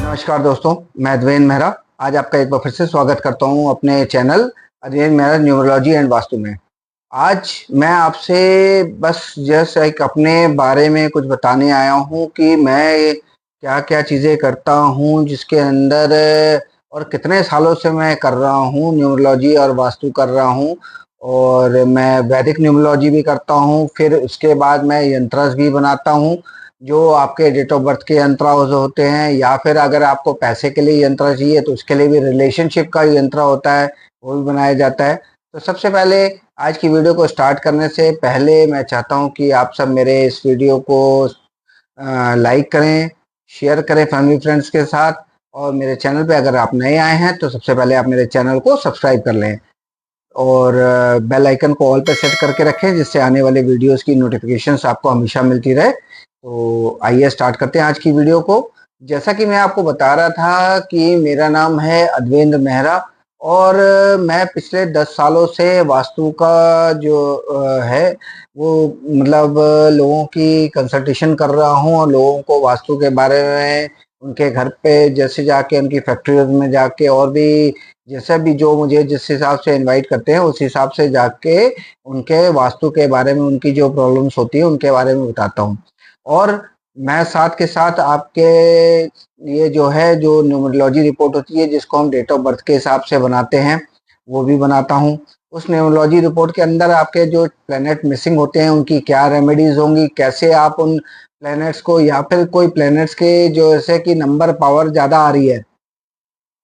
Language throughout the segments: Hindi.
नमस्कार दोस्तों, मैं अद्वैन मेहरा आज आपका एक बार फिर से स्वागत करता हूं अपने channel Advain Mehra numerology and vastu में। आज मैं आपसे बस जस्ट एक अपने बारे में कुछ बताने आया हूं कि मैं क्या-क्या चीज़ें करता हूं, जिसके अंदर और कितने सालों से मैं कर रहा हूं, न्यूमरोलॉजी और वास्तु कर रहा हूं। और मैं वैदिक न्यूमरोलॉजी भी करता हूं, फिर उसके बाद मैं यंत्रस भी बनाता हूं, जो आपके डेट ऑफ बर्थ के यंत्र होते हैं, या फिर अगर आपको पैसे के लिए यंत्र चाहिए तो उसके लिए भी रिलेशनशिप का यंत्र होता है, वो भी बनाया जाता है। तो सबसे पहले आज की वीडियो को स्टार्ट करने से पहले मैं चाहता हूं कि आप सब मेरे इस वीडियो को लाइक करें, शेयर करें फैमिली फ्रेंड्स के साथ, और मेरे चैनल पे अगर आप नए आए हैं तो सबसे पहले आप मेरे चैनल को सब्सक्राइब कर लें और बेल आइकन को ऑल पे सेट करके रखें, जिससे आने वाले वीडियोस की नोटिफिकेशंस आपको हमेशा मिलती रहे। तो आइए स्टार्ट करते हैं आज की वीडियो को। जैसा कि मैं आपको बता रहा था कि मेरा नाम है अद्वैन मेहरा, और मैं पिछले 10 सालों से वास्तु का जो है वो मतलब लोगों की कंसल्टेशन कर रहा हूँ, और लोगों को वास्तु के बारे में उनके घर पे जैसे जाके, उनकी फैक्ट्रीज में जाके, और भी जैसे भी जो मुझे जिस हिसाब से इनवाइट करते हैं उस हिसाब से जाके उनके वास्तु के बारे में, उनकी जो प्रॉब्लम्स होती है उनके बारे में बताता हूँ। और मैं साथ के साथ आपके ये जो है, जो न्यूमरोलॉजी रिपोर्ट होती है जिसको हम डेट ऑफ बर्थ के हिसाब से बनाते हैं, वो भी बनाता हूँ। उस न्यूमरोलॉजी रिपोर्ट के अंदर आपके जो प्लैनेट मिसिंग होते हैं उनकी क्या रेमेडीज होंगी, कैसे आप उन प्लैनेट्स को, या फिर कोई प्लैनेट्स के जो जैसे कि नंबर पावर ज़्यादा आ रही है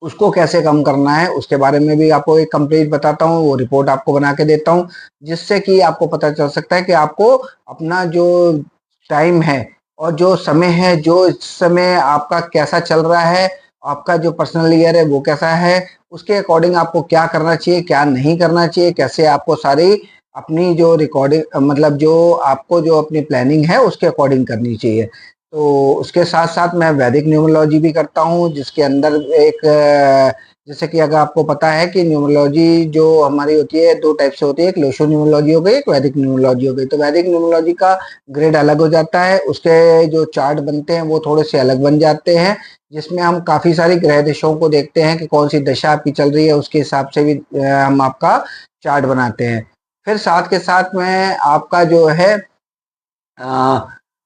उसको कैसे कम करना है, उसके बारे में भी आपको एक कंप्लीट बताता हूँ। वो रिपोर्ट आपको बना के देता हूँ, जिससे कि आपको पता चल सकता है कि आपको अपना जो टाइम है और जो समय है, जो इस समय आपका कैसा चल रहा है, आपका जो पर्सनल ईयर है वो कैसा है, उसके अकॉर्डिंग आपको क्या करना चाहिए, क्या नहीं करना चाहिए, कैसे आपको सारी अपनी जो रिकॉर्डिंग मतलब जो आपको जो अपनी प्लानिंग है उसके अकॉर्डिंग करनी चाहिए। तो उसके साथ साथ मैं वैदिक न्यूमरोलॉजी भी करता हूँ, जिसके अंदर एक जैसे कि अगर आपको पता है कि न्यूमरोलॉजी जो हमारी होती है 2 टाइप से होती है, एक लोशो न्यूमरोलॉजी हो गई, एक वैदिक न्यूमरोलॉजी हो गई। तो वैदिक न्यूमरोलॉजी का ग्रेड अलग हो जाता है, उसके जो चार्ट बनते हैं वो थोड़े से अलग बन जाते हैं, जिसमें हम काफ़ी सारी ग्रह दिशाओं को देखते हैं कि कौन सी दशा आपकी चल रही है, उसके हिसाब से भी हम आपका चार्ट बनाते हैं। फिर साथ के साथ में आपका जो है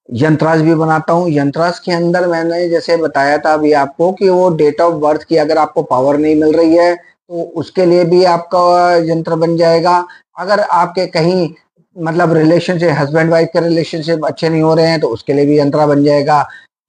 यंत्रास भी बनाता हूँ। यंत्रास के अंदर मैंने जैसे बताया था अभी आपको कि वो डेट ऑफ बर्थ की अगर आपको पावर नहीं मिल रही है तो उसके लिए भी आपका यंत्र बन जाएगा। अगर आपके कहीं मतलब रिलेशनशिप, हस्बैंड वाइफ के रिलेशनशिप अच्छे नहीं हो रहे हैं तो उसके लिए भी यंत्र बन जाएगा।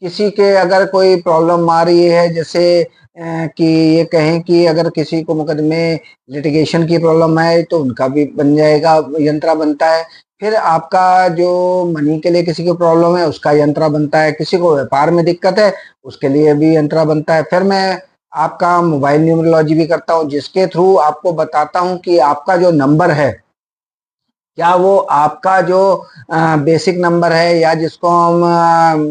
किसी के अगर कोई प्रॉब्लम आ रही है, जैसे कि ये कहें कि अगर किसी को मुकदमे लिटिगेशन की प्रॉब्लम है तो उनका भी बन जाएगा, यंत्र बनता है। फिर आपका जो मनी के लिए किसी को प्रॉब्लम है उसका यंत्र बनता है, किसी को व्यापार में दिक्कत है उसके लिए भी यंत्र बनता है। फिर मैं आपका मोबाइल न्यूमरोलॉजी भी करता हूँ, जिसके थ्रू आपको बताता हूँ कि आपका जो नंबर है, क्या वो आपका जो बेसिक नंबर है, या जिसको हम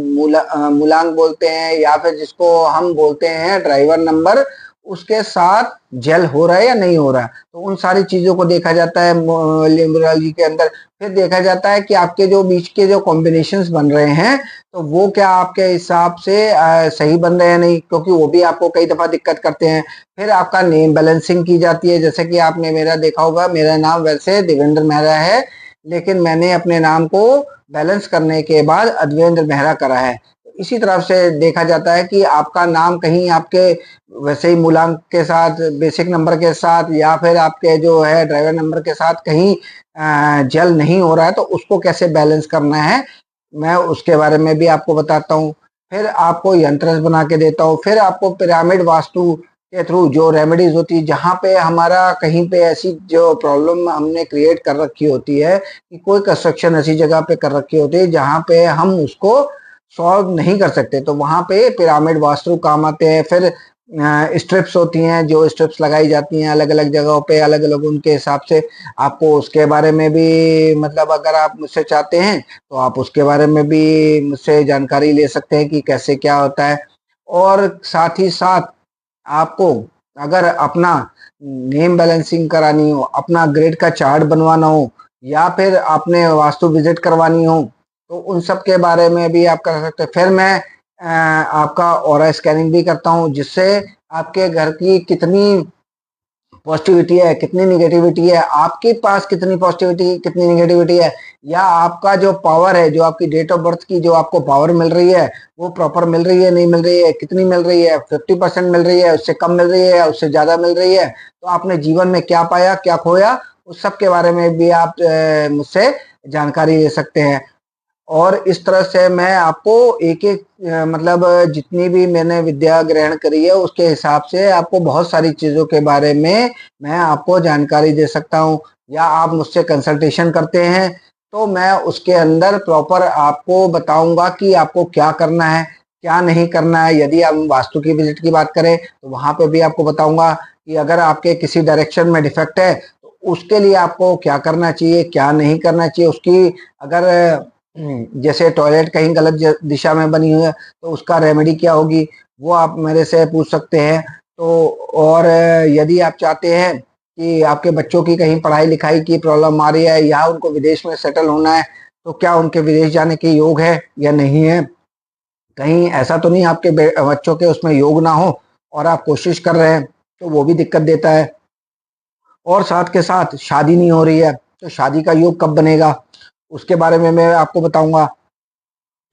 मूलांक बोलते हैं, या फिर जिसको हम बोलते हैं ड्राइवर नंबर, उसके साथ जेल हो रहा है या नहीं हो रहा है। तो उन सारी चीज़ों को देखा जाता है न्यूमरोलॉजी के अंदर। फिर देखा जाता है कि आपके जो बीच के जो कॉम्बिनेशंस बन रहे हैं तो वो क्या आपके हिसाब से सही बन रहे हैं नहीं, क्योंकि वो भी आपको कई दफ़ा दिक्कत करते हैं। फिर आपका नेम बैलेंसिंग की जाती है, जैसे कि आपने मेरा देखा होगा, मेरा नाम वैसे देवेंद्र मेहरा है, लेकिन मैंने अपने नाम को बैलेंस करने के बाद अद्वैंद्र मेहरा करा है। इसी तरह से देखा जाता है कि आपका नाम कहीं आपके वैसे ही मूलांक के साथ, बेसिक नंबर के साथ, या फिर आपके जो है ड्राइवर नंबर के साथ कहीं जल नहीं हो रहा है तो उसको कैसे बैलेंस करना है, मैं उसके बारे में भी आपको बताता हूँ। फिर आपको यंत्र बना के देता हूँ। फिर आपको पिरामिड वास्तु के थ्रू जो रेमेडीज होती है, जहाँ पे हमारा कहीं पे ऐसी जो प्रॉब्लम हमने क्रिएट कर रखी होती है कि कोई कंस्ट्रक्शन ऐसी जगह पे कर रखी होती है जहाँ पे हम उसको सॉल्व नहीं कर सकते, तो वहाँ पे पिरामिड वास्तु काम आते हैं। फिर स्ट्रिप्स होती हैं, जो स्ट्रिप्स लगाई जाती हैं अलग अलग जगहों पे, अलग अलग उनके हिसाब से। आपको उसके बारे में भी मतलब अगर आप मुझसे चाहते हैं तो आप उसके बारे में भी मुझसे जानकारी ले सकते हैं कि कैसे क्या होता है। और साथ ही साथ आपको अगर अपना नेम बैलेंसिंग करानी हो, अपना ग्रिड का चार्ट बनवाना हो, या फिर आपने वास्तु विजिट करवानी हो, तो उन सब के बारे में भी आप कर सकते हैं। फिर मैं आपका ऑरा स्कैनिंग भी करता हूँ, जिससे आपके घर की कितनी पॉजिटिविटी है, कितनी निगेटिविटी है, आपके पास कितनी पॉजिटिविटी कितनी निगेटिविटी है, या आपका जो पावर है, जो आपकी डेट ऑफ बर्थ की जो आपको पावर मिल रही है वो प्रॉपर मिल रही है नहीं मिल रही है, कितनी मिल रही है, 50% मिल रही है, उससे कम मिल रही है, उससे ज़्यादा मिल रही है, तो आपने जीवन में क्या पाया क्या खोया, उस सब के बारे में भी आप मुझसे जानकारी ले सकते हैं। और इस तरह से मैं आपको एक एक मतलब जितनी भी मैंने विद्या ग्रहण करी है उसके हिसाब से आपको बहुत सारी चीज़ों के बारे में मैं आपको जानकारी दे सकता हूँ। या आप मुझसे कंसल्टेशन करते हैं तो मैं उसके अंदर प्रॉपर आपको बताऊंगा कि आपको क्या करना है क्या नहीं करना है। यदि हम वास्तु की विजिट की बात करें तो वहाँ पे भी आपको बताऊंगा कि अगर आपके किसी डायरेक्शन में डिफेक्ट है तो उसके लिए आपको क्या करना चाहिए क्या नहीं करना चाहिए। उसकी अगर जैसे टॉयलेट कहीं गलत दिशा में बनी हुई है तो उसका रेमेडी क्या होगी वो आप मेरे से पूछ सकते हैं। तो और यदि आप चाहते हैं कि आपके बच्चों की कहीं पढ़ाई लिखाई की प्रॉब्लम आ रही है या उनको विदेश में सेटल होना है तो क्या उनके विदेश जाने के योग है या नहीं है, कहीं ऐसा तो नहीं आपके बच्चों के उसमें योग ना हो और आप कोशिश कर रहे हैं तो वो भी दिक्कत देता है। और साथ के साथ शादी नहीं हो रही है तो शादी का योग कब बनेगा उसके बारे में मैं आपको बताऊंगा।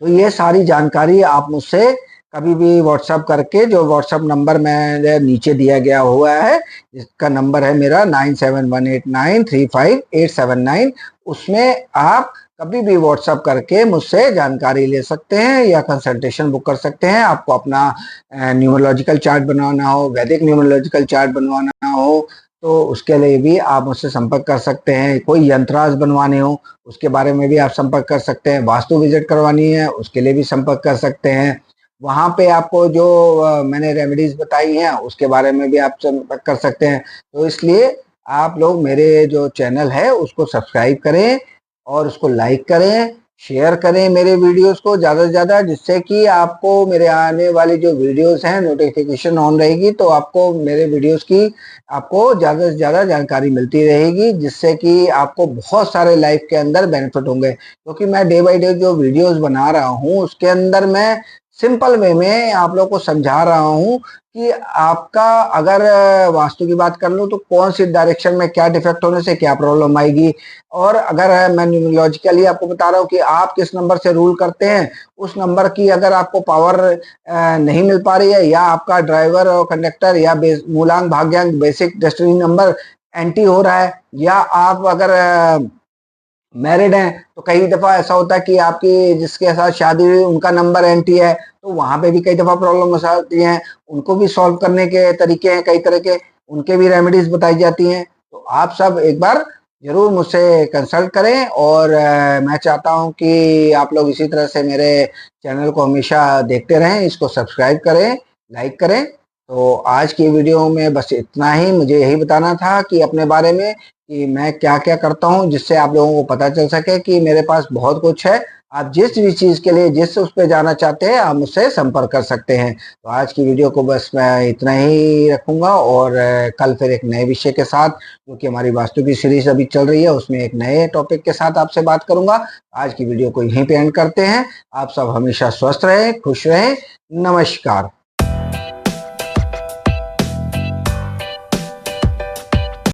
तो ये सारी जानकारी आप मुझसे कभी भी व्हाट्सएप करके, जो व्हाट्सएप नंबर मेरे नीचे दिया गया हुआ है, इसका नंबर है मेरा 9718935879, उसमें आप कभी भी व्हाट्सएप करके मुझसे जानकारी ले सकते हैं या कंसल्टेशन बुक कर सकते हैं। आपको अपना न्यूमरोलॉजिकल चार्ट बनवाना हो, वैदिक न्यूमरोलॉजिकल चार्ट बनवाना हो तो उसके लिए भी आप मुझसे संपर्क कर सकते हैं। कोई यंत्रास बनवाने हो उसके बारे में भी आप संपर्क कर सकते हैं। वास्तु विजिट करवानी है उसके लिए भी संपर्क कर सकते हैं। वहाँ पे आपको जो मैंने रेमेडीज बताई हैं उसके बारे में भी आप संपर्क कर सकते हैं। तो इसलिए आप लोग मेरे जो चैनल है उसको सब्सक्राइब करें और उसको लाइक करें, शेयर करें मेरे वीडियोस को ज़्यादा से ज़्यादा, जिससे कि आपको मेरे आने वाली जो वीडियोस हैं नोटिफिकेशन ऑन रहेगी तो आपको मेरे वीडियोस की आपको ज़्यादा से ज़्यादा जानकारी मिलती रहेगी, जिससे कि आपको बहुत सारे लाइफ के अंदर बेनिफिट होंगे। क्योंकि मैं डे बाई डे जो वीडियोस बना रहा हूँ उसके अंदर मैं सिंपल वे में आप लोग को समझा रहा हूँ कि आपका अगर वास्तु की बात कर लूँ तो कौन सी डायरेक्शन में क्या डिफेक्ट होने से क्या प्रॉब्लम आएगी। और अगर मैं न्यूमरोलॉजिकली आपको बता रहा हूँ कि आप किस नंबर से रूल करते हैं, उस नंबर की अगर आपको पावर नहीं मिल पा रही है या आपका ड्राइवर और कंडक्टर या मूलांक भाग्यांक बेसिक डेस्टिनी नंबर एंटी हो रहा है, या आप अगर मैरिड हैं तो कई दफ़ा ऐसा होता है कि आपकी जिसके साथ शादी हुई उनका नंबर एंटी है, तो वहाँ पे भी कई दफ़ा प्रॉब्लम हो जाती हैं। उनको भी सॉल्व करने के तरीके हैं कई तरह के, उनके भी रेमेडीज बताई जाती हैं। तो आप सब एक बार ज़रूर मुझसे कंसल्ट करें। और मैं चाहता हूँ कि आप लोग इसी तरह से मेरे चैनल को हमेशा देखते रहें, इसको सब्सक्राइब करें, लाइक करें। तो आज की वीडियो में बस इतना ही, मुझे यही बताना था कि अपने बारे में कि मैं क्या क्या करता हूँ, जिससे आप लोगों को पता चल सके कि मेरे पास बहुत कुछ है। आप जिस भी चीज़ के लिए जिस उस पे जाना चाहते हैं आप मुझसे संपर्क कर सकते हैं। तो आज की वीडियो को बस मैं इतना ही रखूँगा और कल फिर एक नए विषय के साथ, जो कि हमारी वास्तु की सीरीज अभी चल रही है, उसमें एक नए टॉपिक के साथ आपसे बात करूँगा। आज की वीडियो को यहीं पे एंड करते हैं। आप सब हमेशा स्वस्थ रहें, खुश रहें। नमस्कार।